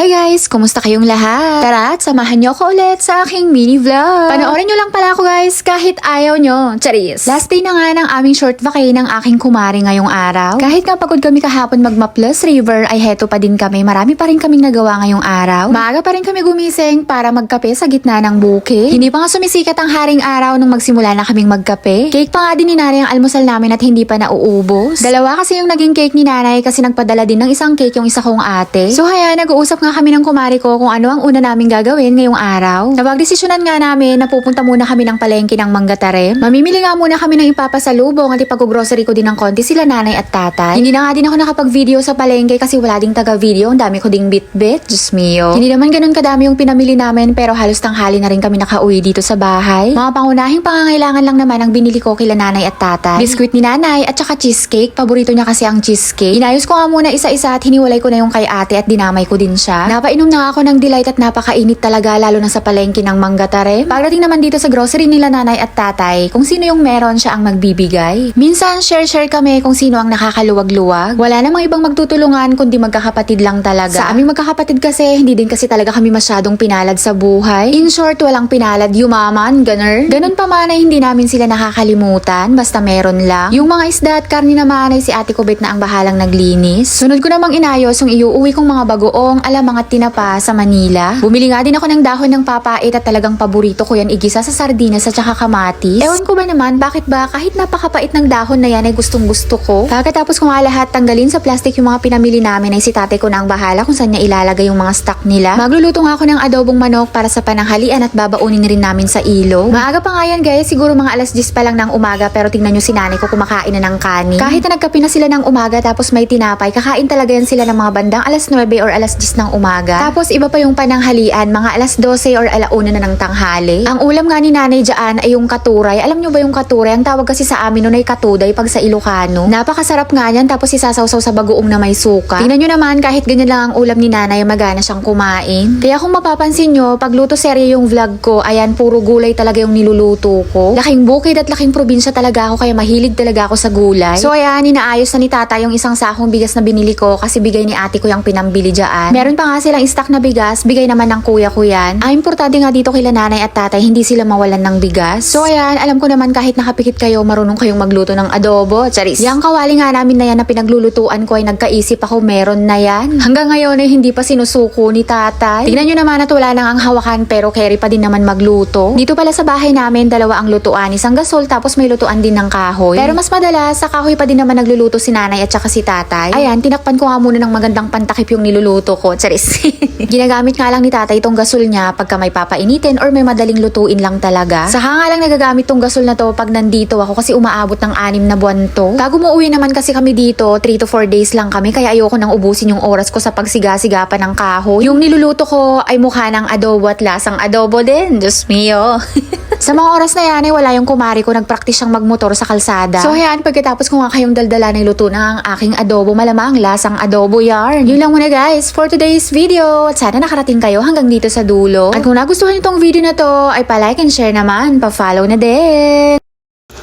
Hi guys! Kumusta kayong lahat? Tara at samahan niyo ako ulit sa aking mini vlog. Panoorin niyo lang pala ako guys kahit ayaw niyo. Charis! Last day na nga ng aming short vacay ng aking kumari ngayong araw. Kahit nga pagod kami kahapon magma-Plus River ay heto pa din kami. Marami pa rin kaming nagawa ngayong araw. Maaga pa rin kami gumising para magkape sa gitna ng bukid. Hindi pa nga sumisikat ang haring araw nung magsimula na kaming magkape. Cake pa nga din ni nanay ang almusal namin at hindi pa nauubos. Dalawa kasi yung naging cake ni nanay kasi nagpadala din ng isang cake yung isa kong ate. So haya, nag-uusap nga kami ng kumari ko kung ano ang una naming gagawin ngayong araw. Napagdesisyonan nga namin na pupunta muna kami ng palengke ng Manggatarem. Mamimili nga muna kami ng ipapasalubong at ipag-grocery ko din ng konti sila nanay at tatay. Hindi na nga din ako nakapag-video sa palengke kasi wala ding taga-video. Ang dami ko ding bit-bit. Diyos mio. Hindi naman ganun kadami yung pinamili namin pero halos tanghali na rin kami nakauwi dito sa bahay. Mga pangunahing pangangailangan lang naman ang binili ko kila nanay at tatay. Biskuit ni nanay at saka cheesecake. Paborito niya kasi ang cheesecake. Inayos ko nga muna isa-isa at hiniwalay ko na yung kay ate at dinamay ko din siya. Napainom na ako ng delight at napakainit talaga lalo na sa palengke ng Manggatarem. Pagdating naman dito sa grocery nila nanay at tatay, kung sino yung meron siya ang magbibigay. Minsan share-share kami kung sino ang nakakaluwag-luwag. Wala namang ibang magtutulungan kundi magkakapatid lang talaga. Sa aming magkakapatid kasi, hindi din kasi talaga kami masyadong pinalad sa buhay. In short, walang pinalad, yumaman, ganun pa man ay hindi namin sila nakakalimutan, basta meron lang. Yung mga isda at karni naman ay si ate Kubit na ang bahalang naglinis. Sunod ko namang inayos yung iuuwi kong mga bagoong alamang at tinapa sa Manila. Bumili nga din ako ng dahon ng papait at talagang paborito ko yan igisa sa sardinas at saka kamatis. Ewan ko ba naman bakit ba kahit napakapait ng dahon na yan ay gustong gusto ko. Pagkatapos ko nga lahat tanggalin sa plastic yung mga pinamili namin ay si tate ko na ang bahala kung saan niya ilalagay yung mga stock nila. Magluluto nga ako ng adobong manok para sa pananghalian at babaunin rin namin sa ilog. Maaga pa nga yan guys, siguro mga alas 10 pa lang ng umaga pero tingnan nyo si nanay ko kumakain na ng kanin. Kahit na nagkape na sila ng umaga tapos may tinapay, kakain talaga yan sila ng mga bandang alas 9 or alas 10 ng umaga. Tapos iba pa yung pananghalian, mga alas 12 or alauna na ng tanghali. Ang ulam nga ni nanay dyan ay yung katuray. Alam nyo ba yung katuray? Ang tawag kasi sa amin nun ay katuday pag sa Ilocano. Napakasarap nga yan tapos isasawsaw sa bagoong na may suka. Tingnan nyo naman kahit ganyan lang ang ulam ni nanay, magana siyang kumain. Kaya kung mapapansin nyo, pag luto serye yung vlog ko, ayan puro gulay talaga yung niluluto ko. Laking bukid at laking probinsya talaga ako kaya mahilig talaga ako sa gulay. So ayan, inaayos na ni tata yung isang sakong bigas na binili ko kasi bigay ni ate ko yung pinambili dyan. Meron pa nga silang stock na bigas, bigay naman ng kuya ko yan. Ang importante nga dito kila nanay at tatay, hindi sila mawalan ng bigas. So ayan, alam ko naman kahit nakapikit kayo, marunong kayong magluto ng adobo. Charis. Yang kawali nga namin na yan na pinaglulutuan ko ay nagkaisip ako meron na yan. Hanggang ngayon ay hindi pa sinusuko ni tatay. Tingnan nyo naman at wala nang ang hawakan pero carry pa din naman magluto. Dito pala sa bahay namin, dalawa ang lutuan. Isang gasol tapos may lutuan din ng kahoy. Pero mas madalas, sa kahoy pa din naman nagluluto si nanay at saka si tatay. Ayan, tinakpan ko nga muna ng magandang pantakip yung niluluto ko. Charis. Ginagamit nga lang ni tatay itong gasol niya pagka may papainitin or may madaling lutuin lang talaga. Saka nga lang nagagamit tong gasol na to pag nandito ako kasi umaabot ng 6 na buwan to. Bago umuwi naman kasi kami dito, 3 to 4 days lang kami kaya ayoko nang ubusin yung oras ko sa pagsiga-siga pa ng kahoy. Yung niluluto ko ay mukha ng adobo at lasang adobo din. Diyos mio. Sa mga oras na yan ay wala yung kumari ko, nagpractice siyang magmotor sa kalsada. So hayaan, pagkatapos ko nga kayong daldala ng luto na ang aking adobo, malamang lasang adobo yarn. Yun lang muna guys for today's video. At sana nakarating kayo hanggang dito sa dulo. At kung nagustuhan itong video na to, ay pa-like and share naman, pa-follow na din.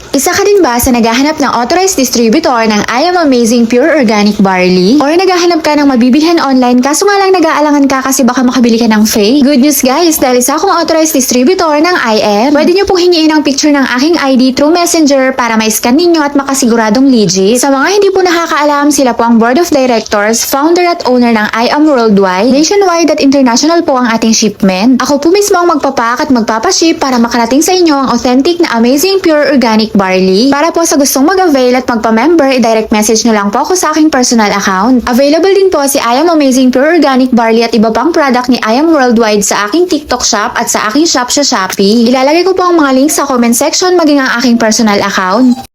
Isa ka din ba sa naghahanap ng authorized distributor ng I Am Amazing Pure Organic Barley? Or naghahanap ka ng mabibilhan online kaso nga lang nag-aalangan ka kasi baka makabili ka ng fake? Good news guys, dahil isa akong authorized distributor ng I Am, pwede nyo pong hingiin ang picture ng aking ID through Messenger para ma-scan ninyo at makasiguradong legit. Sa mga hindi po nakakaalam, sila po ang Board of Directors, founder at owner ng I Am Worldwide. Nationwide at international po ang ating shipment. Ako po mismo ang magpapack at magpapaship para makarating sa inyo ang authentic na Amazing Pure Organic Barley. Para po sa gustong mag-avail at magpa-member, i-direct message nyo lang po ako sa aking personal account. Available din po si I Am Amazing Pure Organic Barley at iba pang product ni I Am Worldwide sa aking TikTok shop at sa aking shop sa Shopee. Ilalagay ko po ang mga links sa comment section maging ang aking personal account.